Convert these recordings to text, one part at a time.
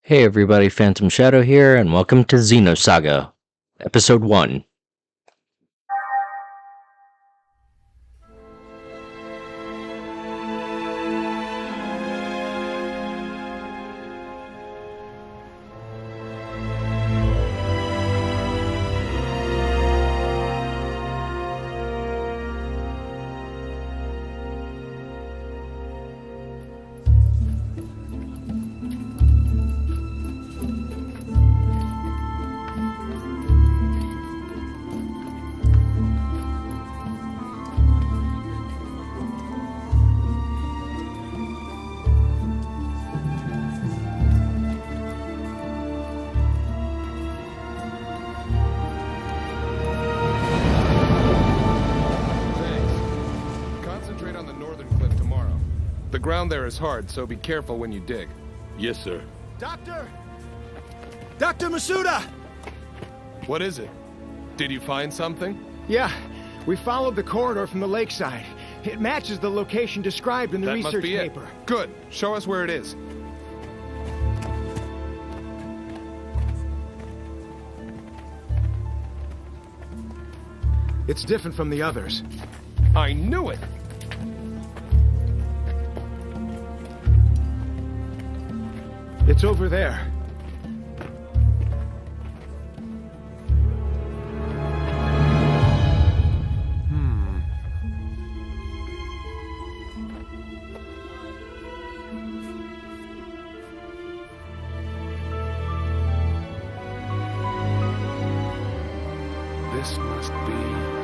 Hey everybody, Phantom Shadow here, and welcome to Xenosaga, Episode 1. The ground there is hard, so be careful when you dig. Yes, sir. Doctor! Dr. Masuda! What is it? Did you find something? Yeah, we followed the corridor from the lakeside. It matches the location described in the That research must be paper. it. Good. Show us where it is. It's different from the others. I knew it! It's over there. This must be...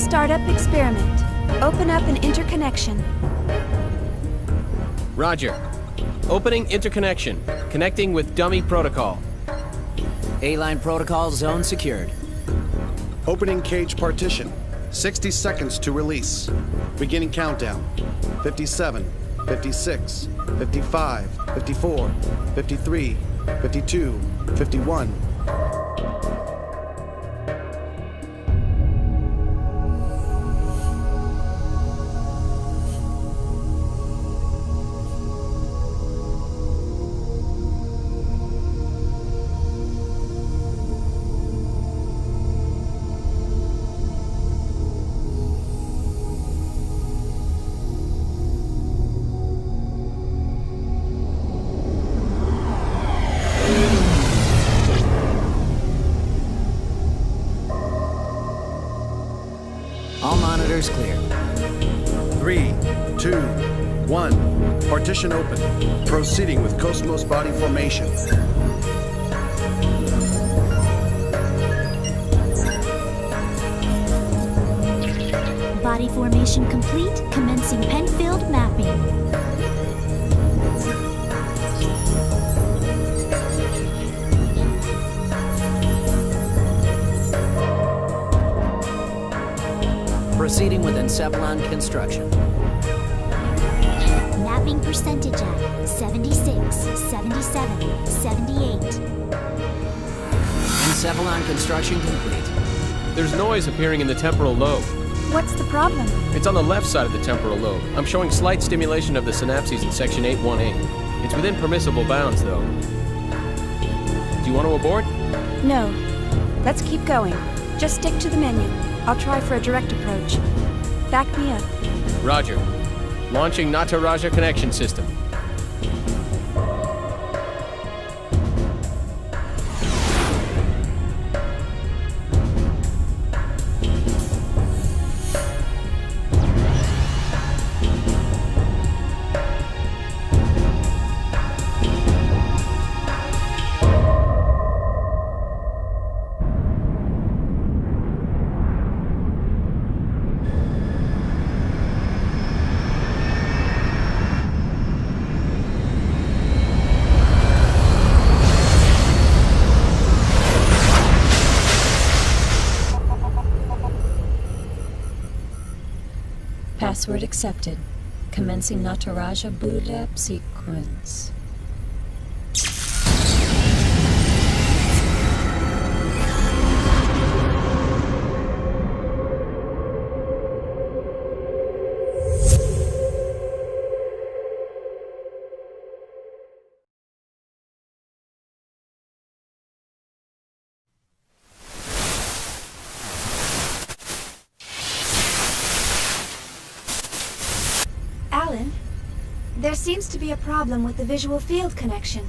Startup experiment. Open up an interconnection. Roger. Opening interconnection. Connecting with dummy protocol. A-line protocol zone secured. Opening cage partition. 60 seconds to release. Beginning countdown. 57, 56, 55, 54, 53, 52, 51. All monitors clear. 3, 2, 1. Partition open. Proceeding with KOS-MOS body formation. Body formation complete. Commencing Penfield mapping. Proceeding with Encephalon construction. Mapping percentage at 76, 77, 78. Encephalon construction complete. There's noise appearing in the temporal lobe. What's the problem? It's on the left side of the temporal lobe. I'm showing slight stimulation of the synapses in section 818. It's within permissible bounds, though. Do you want to abort? No. Let's keep going. Just stick to the menu. I'll try for a direct approach. Back me up. Roger. Launching Nataraja connection system. Password accepted. Commencing Nataraja boot app sequence. Alan, there seems to be a problem with the visual field connection.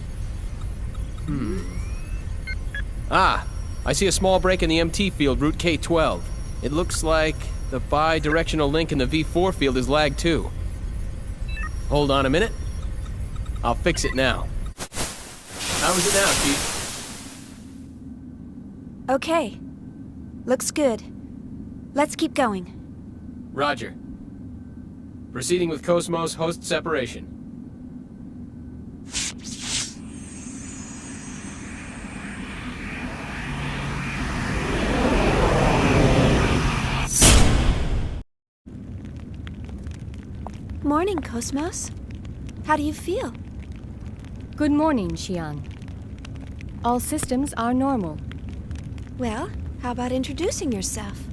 Ah, I see a small break in the MT field, route K12. It looks like the bi-directional link in the V4 field is lagged too. Hold on a minute. I'll fix it now. How is it now, Chief? Okay. Looks good. Let's keep going. Roger. Proceeding with KOS-MOS host separation. Morning, KOS-MOS. How do you feel? Good morning, Xian. All systems are normal. Well, how about introducing yourself?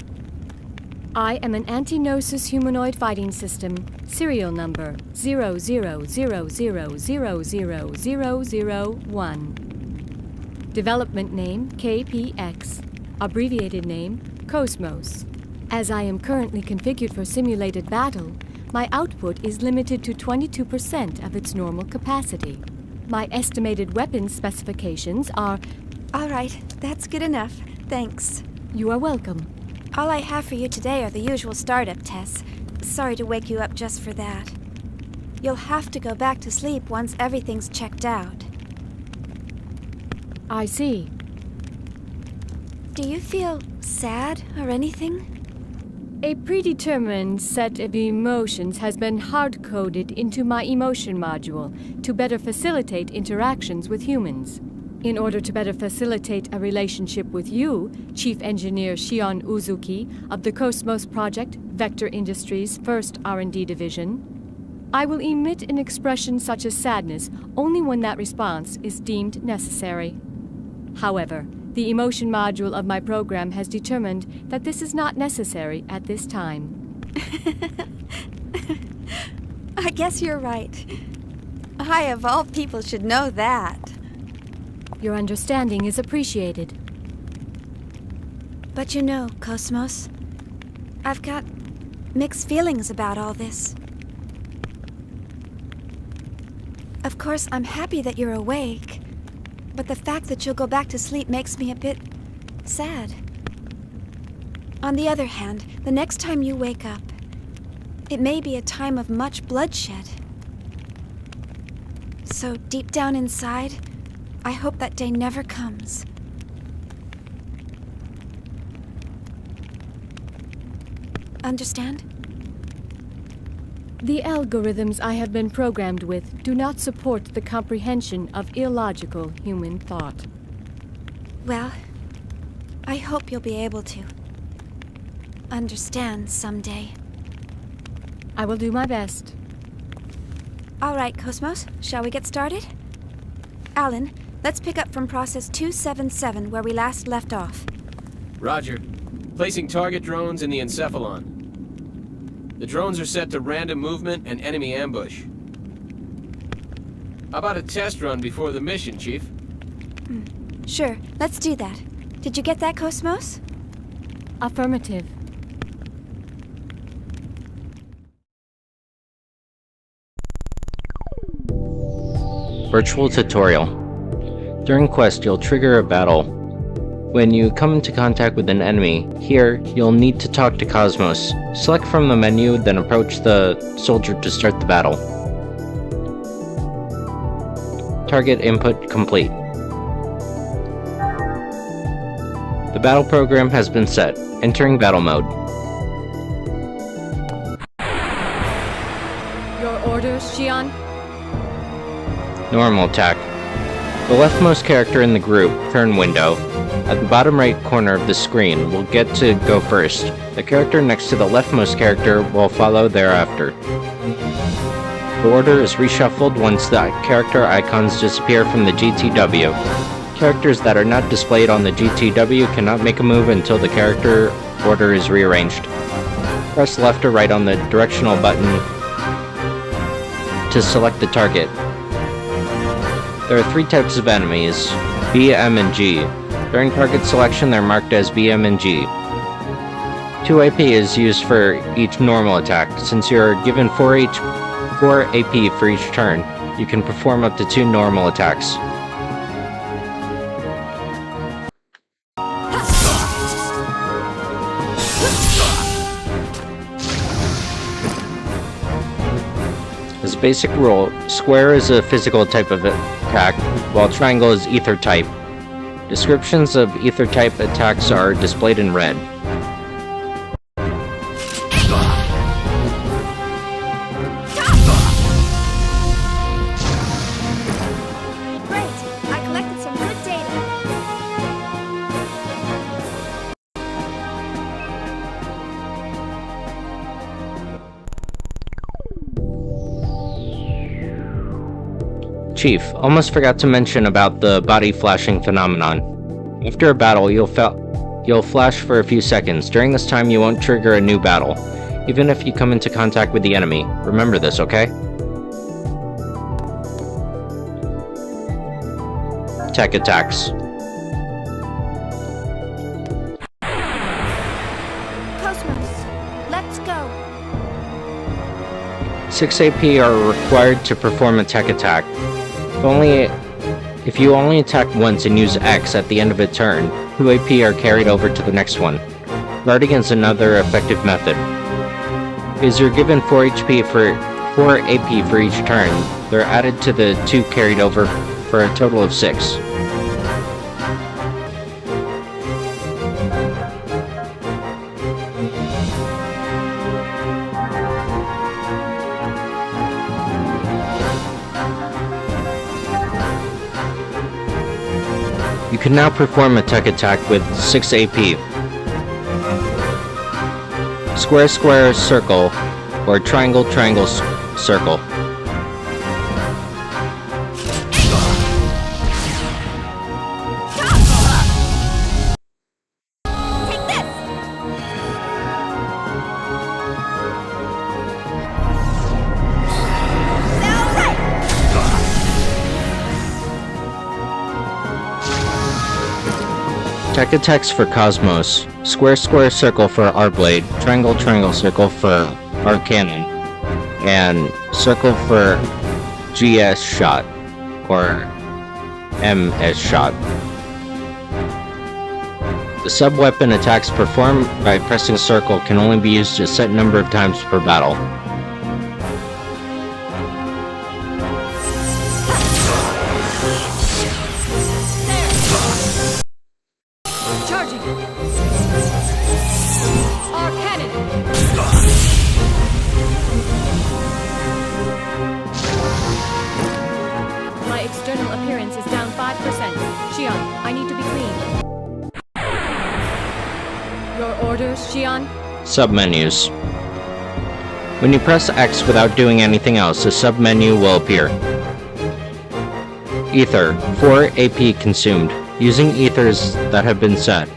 I am an anti-Gnosis humanoid fighting system, serial number 0000000001. Development name KPX, abbreviated name KOS-MOS. As I am currently configured for simulated battle, my output is limited to 22% of its normal capacity. My estimated weapons specifications are... All right, that's good enough. Thanks. You are welcome. All I have for you today are the usual startup tests. Sorry to wake you up just for that. You'll have to go back to sleep once everything's checked out. I see. Do you feel sad or anything? A predetermined set of emotions has been hard-coded into my emotion module to better facilitate interactions with humans. In order to better facilitate a relationship with you, Chief Engineer Shion Uzuki of the KOS-MOS Project, Vector Industries' first R&D division, I will emit an expression such as sadness only when that response is deemed necessary. However, the emotion module of my program has determined that this is not necessary at this time. I guess you're right. I, of all people, should know that. Your understanding is appreciated. But you know, KOS-MOS, I've got mixed feelings about all this. Of course, I'm happy that you're awake, but the fact that you'll go back to sleep makes me a bit sad. On the other hand, the next time you wake up, it may be a time of much bloodshed. So deep down inside, I hope that day never comes. Understand? The algorithms I have been programmed with do not support the comprehension of illogical human thought. Well, I hope you'll be able to understand someday. I will do my best. All right, KOS-MOS, shall we get started? Alan, let's pick up from process 277 where we last left off. Roger. Placing target drones in the encephalon. The drones are set to random movement and enemy ambush. How about a test run before the mission, Chief? Sure, let's do that. Did you get that, KOS-MOS? Affirmative. Virtual tutorial. During quest, you'll trigger a battle. When you come into contact with an enemy, here, you'll need to talk to KOS-MOS. Select from the menu, then approach the soldier to start the battle. Target input complete. The battle program has been set. Entering battle mode. Your orders, Shion? Normal attack. The leftmost character in the group, turn window, at the bottom right corner of the screen will get to go first. The character next to the leftmost character will follow thereafter. The order is reshuffled once the character icons disappear from the GTW. Characters that are not displayed on the GTW cannot make a move until the character order is rearranged. Press left or right on the directional button to select the target. There are 3 types of enemies, B, M, and G. During target selection, they're marked as B, M, and G. 2 AP is used for each normal attack. Since you're given 4 AP for each turn, you can perform up to 2 normal attacks. As a basic rule, square is a physical type of attack, while triangle is ether type. Descriptions of ether type attacks are displayed in red. Great! I collected some good data. Chief, almost forgot to mention about the body flashing phenomenon. After a battle, you'll flash for a few seconds. During this time, you won't trigger a new battle, even if you come into contact with the enemy. Remember this, okay? Tech attacks. KOS-MOS, let's go. 6 AP are required to perform a tech attack. If you only attack once and use X at the end of a turn, 2 AP are carried over to the next one. Guarding is another effective method. Because you're given 4 AP for each turn, they're added to the 2 carried over for a total of 6. You can now perform a tech attack with 6 AP. Square, square, circle, or triangle, triangle, circle. Tech attacks for KOS-MOS. Square, square, circle for R-Blade. Triangle, triangle, circle for R-Cannon. And circle for GS shot. Or MS shot. The sub-weapon attacks performed by pressing circle can only be used a set number of times per battle. Charging! Our cannon! My external appearance is down 5%. Xion, I need to be clean. Your orders, Xion? Submenus. When you press X without doing anything else, a submenu will appear. Ether. 4 AP consumed. Using ethers that have been set.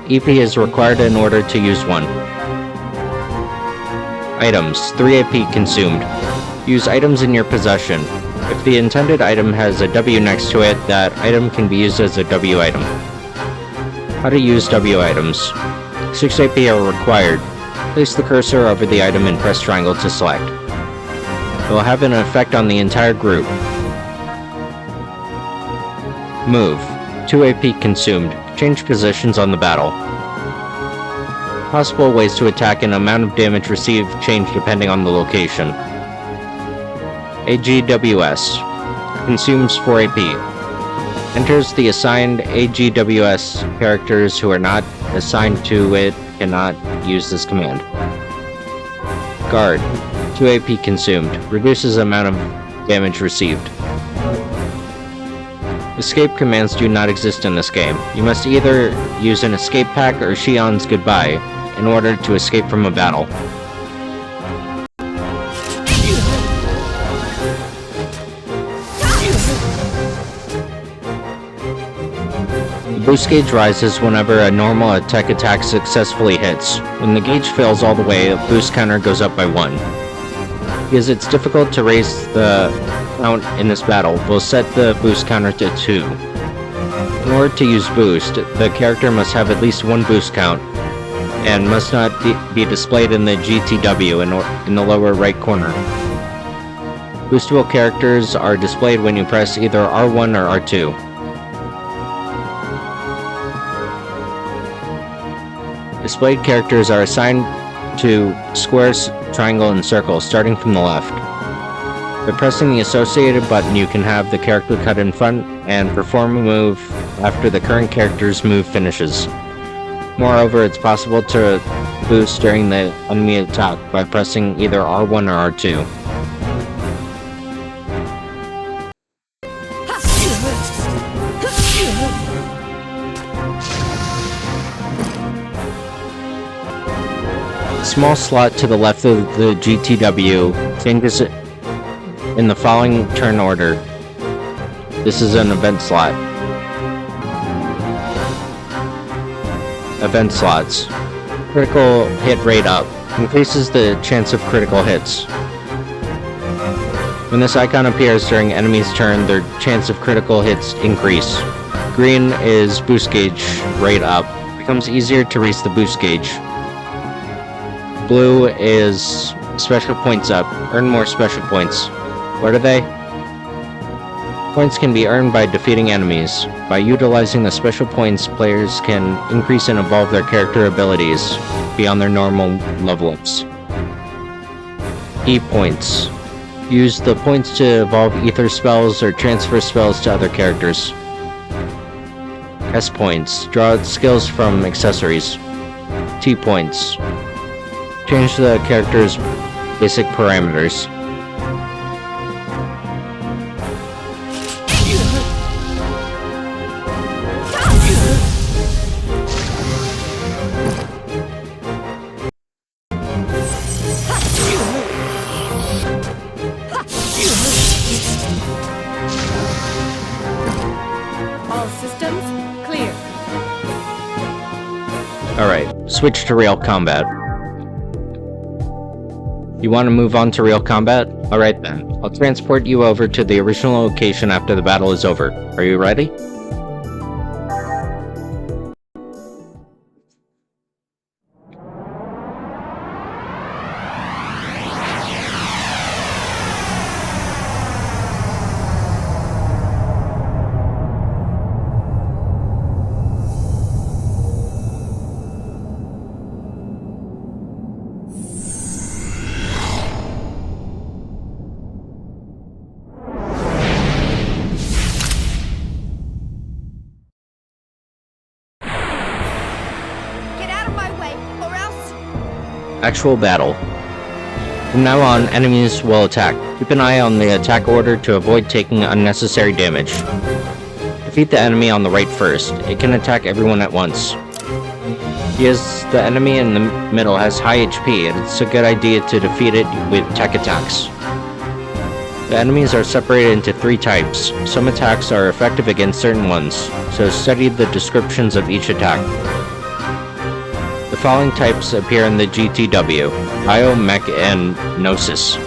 EP is required in order to use one. Items. 3 AP consumed. Use items in your possession. If the intended item has a W next to it, that item can be used as a W item. How to use W items. 6 AP are required. Place the cursor over the item and press triangle to select. It will have an effect on the entire group. Move. 2 AP consumed. Change positions on the battle. Possible ways to attack and amount of damage received change depending on the location. AGWS. Consumes 4 AP. Enters the assigned AGWS characters who are not assigned to it cannot use this command. Guard. 2 AP consumed. Reduces amount of damage received. Escape commands do not exist in this game. You must either use an escape pack or Xion's goodbye in order to escape from a battle. The boost gauge rises whenever a normal attack successfully hits. When the gauge fills all the way, the boost counter goes up by 1. Because it's difficult to raise the count in this battle, we'll set the boost counter to 2. In order to use boost, the character must have at least 1 boost count, and must not be displayed in the GTW in the lower right corner. Boostable characters are displayed when you press either R1 or R2. Displayed characters are assigned to squares, triangle, and circle, starting from the left. By pressing the associated button, you can have the character cut in front and perform a move after the current character's move finishes. Moreover, it's possible to boost during the enemy attack by pressing either R1 or R2. Small slot to the left of the GTW changes it in the following turn order. This is an event slot. Event slots. Critical hit rate up. Increases the chance of critical hits. When this icon appears during enemy's turn, their chance of critical hits increase. Green is boost gauge rate up. Becomes easier to raise the boost gauge. Blue is special points up. Earn more special points. What are they? Points can be earned by defeating enemies. By utilizing the special points, players can increase and evolve their character abilities beyond their normal level ups. E points. Use the points to evolve ether spells or transfer spells to other characters. S points. Draw skills from accessories. T points. Change the character's basic parameters. Systems clear. Alright, switch to real combat. You want to move on to real combat? Alright then, I'll transport you over to the original location after the battle is over. Are you ready? Actual battle. From now on, enemies will attack. Keep an eye on the attack order to avoid taking unnecessary damage. Defeat the enemy on the right first. It can attack everyone at once. Because the enemy in the middle has high HP, and it's a good idea to defeat it with tech attacks. The enemies are separated into 3 types. Some attacks are effective against certain ones, so study the descriptions of each attack. The following types appear in the GTW: Bio, Mech, and Gnosis.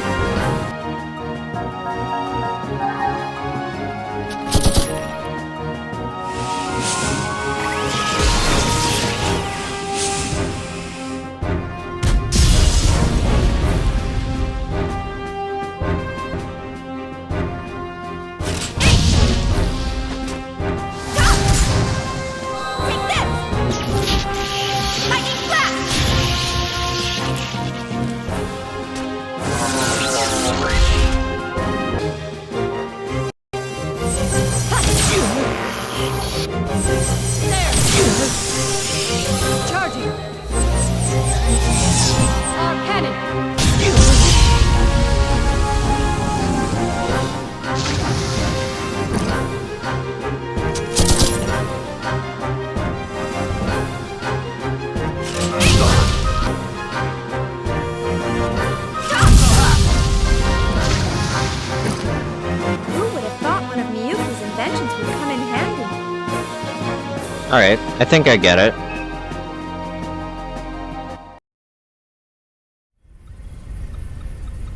Alright, I think I get it.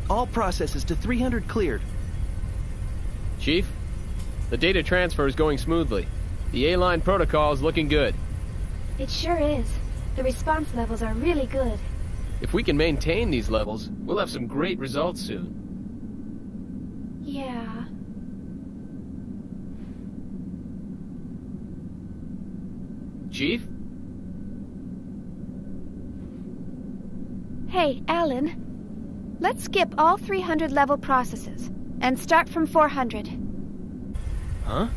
All processes to 300 cleared. Chief, the data transfer is going smoothly. The A-line protocol is looking good. It sure is. The response levels are really good. If we can maintain these levels, we'll have some great results soon. Yeah. Chief? Hey, Alan. Let's skip all 300 level processes and start from 400. Huh?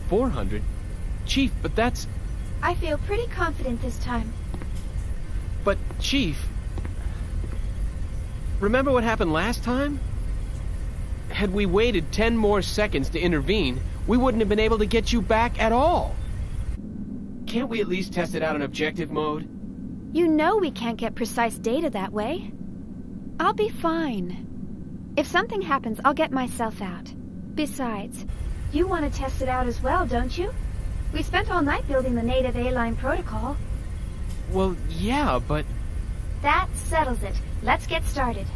400? Chief, but that's... I feel pretty confident this time. But, Chief... Remember what happened last time? Had we waited 10 more seconds to intervene, we wouldn't have been able to get you back at all. Can't we at least test it out in objective mode? You know we can't get precise data that way. I'll be fine. If something happens, I'll get myself out. Besides, you want to test it out as well, don't you? We spent all night building the native A-line protocol. Well, yeah, but... That settles it. Let's get started.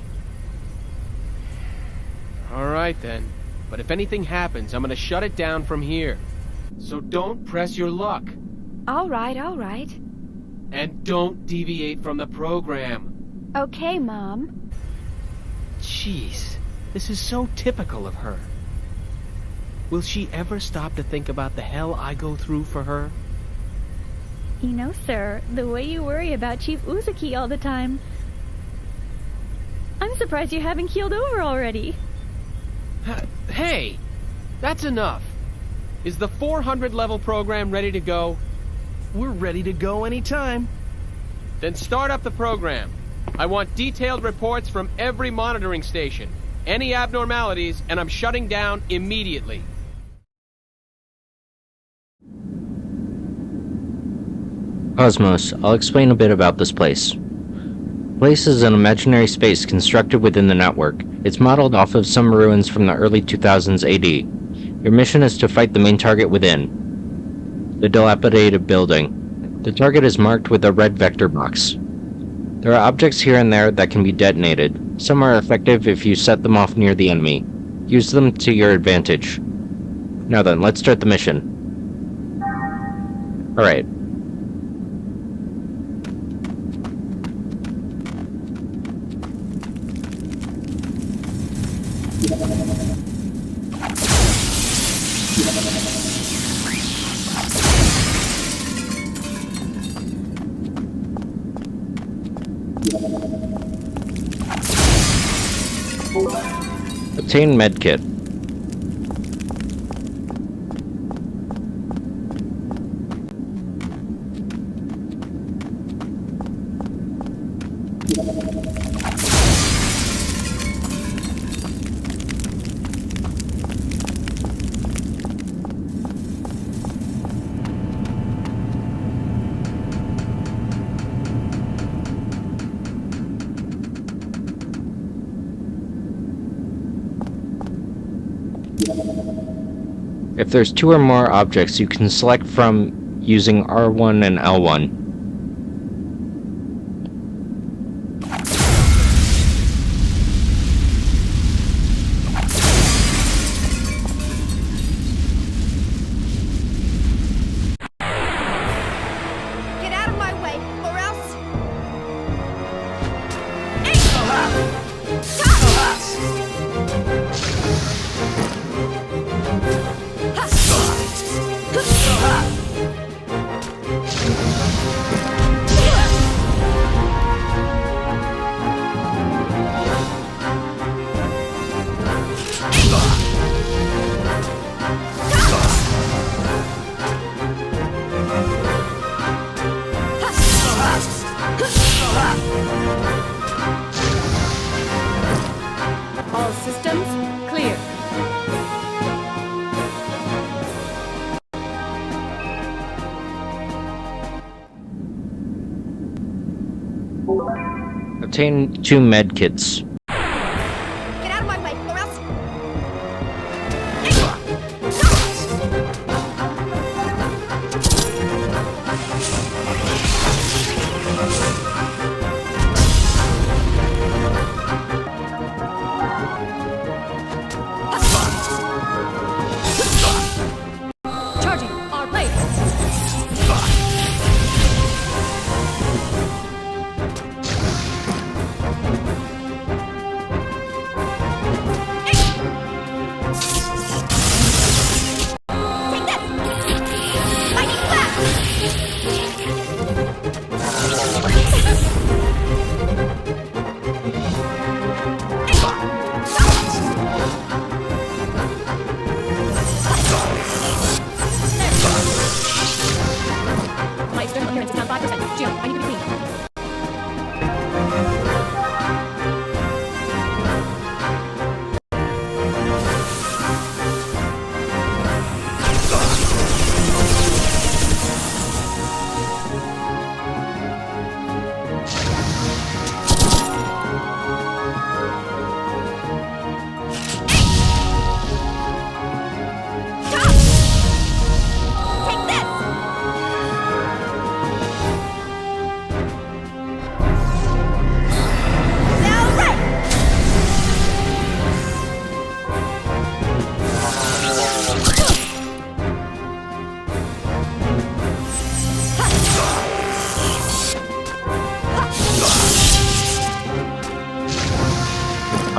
Alright then. But if anything happens, I'm gonna shut it down from here. So don't press your luck. Alright, alright. And don't deviate from the program. Okay, Mom. Jeez, this is so typical of her. Will she ever stop to think about the hell I go through for her? You know, sir, the way you worry about Chief Uzuki all the time... I'm surprised you haven't keeled over already. Hey! That's enough. Is the 400 level program ready to go? We're ready to go anytime. Then start up the program. I want detailed reports from every monitoring station. Any abnormalities, and I'm shutting down immediately. KOS-MOS, I'll explain a bit about this place. Place is an imaginary space constructed within the network. It's modeled off of some ruins from the early 2000s AD. Your mission is to fight the main target within. the dilapidated building. The target is marked with a red vector box. There are objects here and there that can be detonated. Some are effective if you set them off near the enemy. Use them to your advantage. Now then, let's start the mission. Alright. Obtain medkit. If there's 2 or more objects, you can select from using R1 and L1. Get out of my way, or else... All systems clear. Obtain 2 medkits. Get out of my way, or else... Charging our blade. My external appearance is down 5%. Geo, I need to be clean.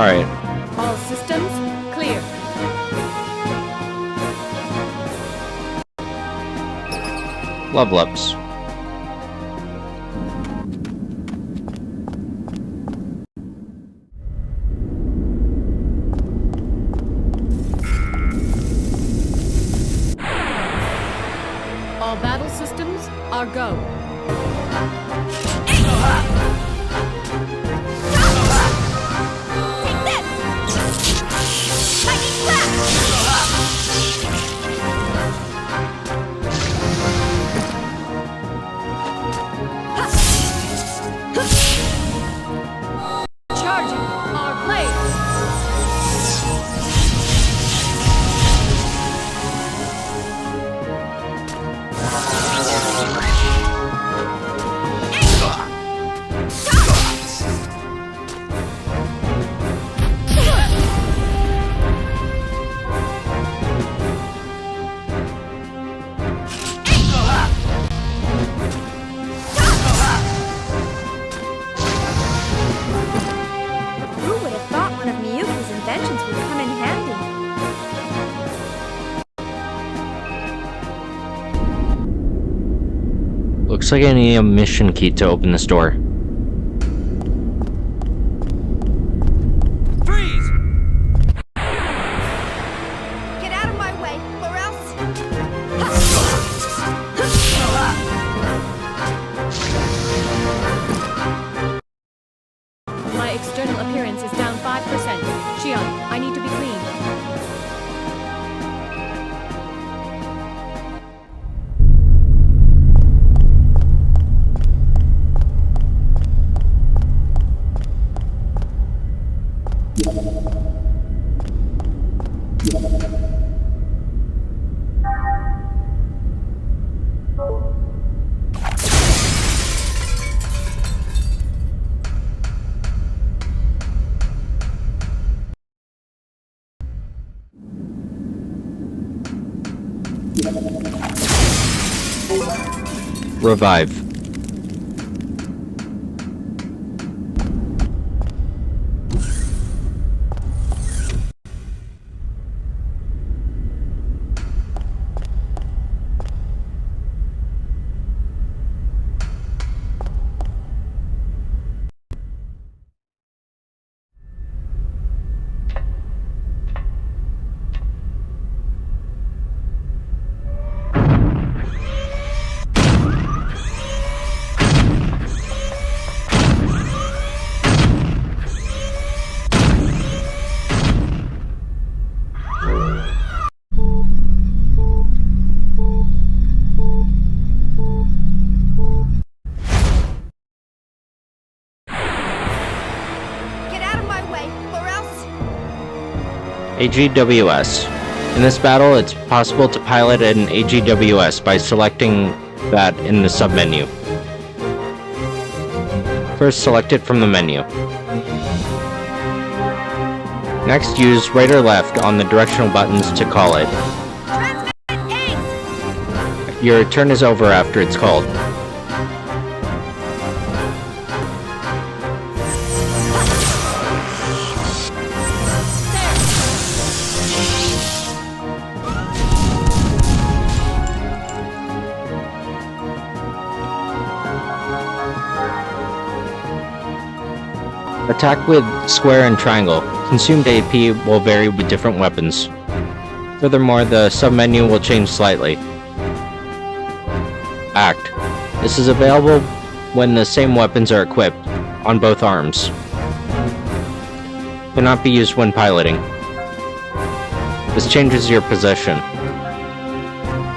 Alright. All systems clear. Level ups. All battle systems are go. Charging our blades. Looks like I need a mission key to open this door. Freeze! Get out of my way, or else... My external appearance is down 5%. Xion, I need to be clean. Revive. AGWS. In this battle, it's possible to pilot an AGWS by selecting that in the submenu. First, select it from the menu. Next, use right or left on the directional buttons to call it. Your turn is over after it's called. Attack with square and triangle. Consumed AP will vary with different weapons. Furthermore, the submenu will change slightly. Act. This is available when the same weapons are equipped, on both arms. Cannot be used when piloting. This changes your position.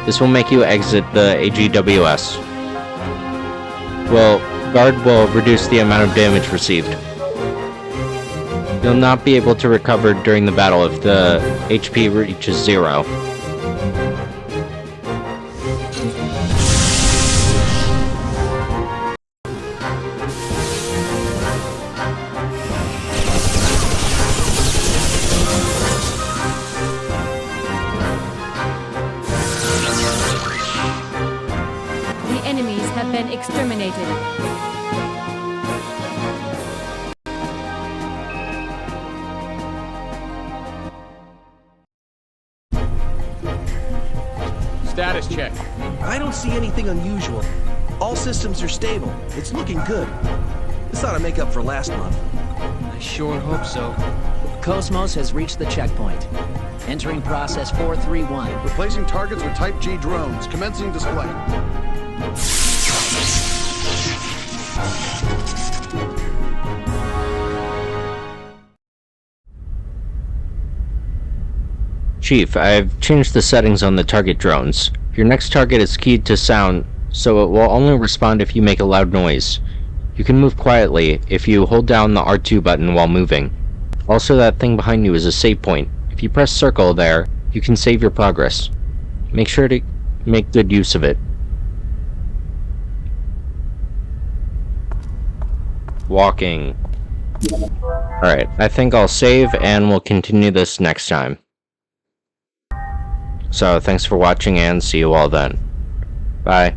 This will make you exit the AGWS. Guard will reduce the amount of damage received. You'll not be able to recover during the battle if the HP reaches 0. The enemies have been exterminated. Status check. I don't see anything unusual. All systems are stable. It's looking good. This ought to make up for last month. I sure hope so. KOS-MOS has reached the checkpoint. Entering process 431. Replacing targets with Type G drones. Commencing display. Chief, I've changed the settings on the target drones. Your next target is keyed to sound, so it will only respond if you make a loud noise. You can move quietly if you hold down the R2 button while moving. Also, that thing behind you is a save point. If you press circle there, you can save your progress. Make sure to make good use of it. Walking. Alright, I think I'll save and we'll continue this next time. So, thanks for watching and see you all then. Bye.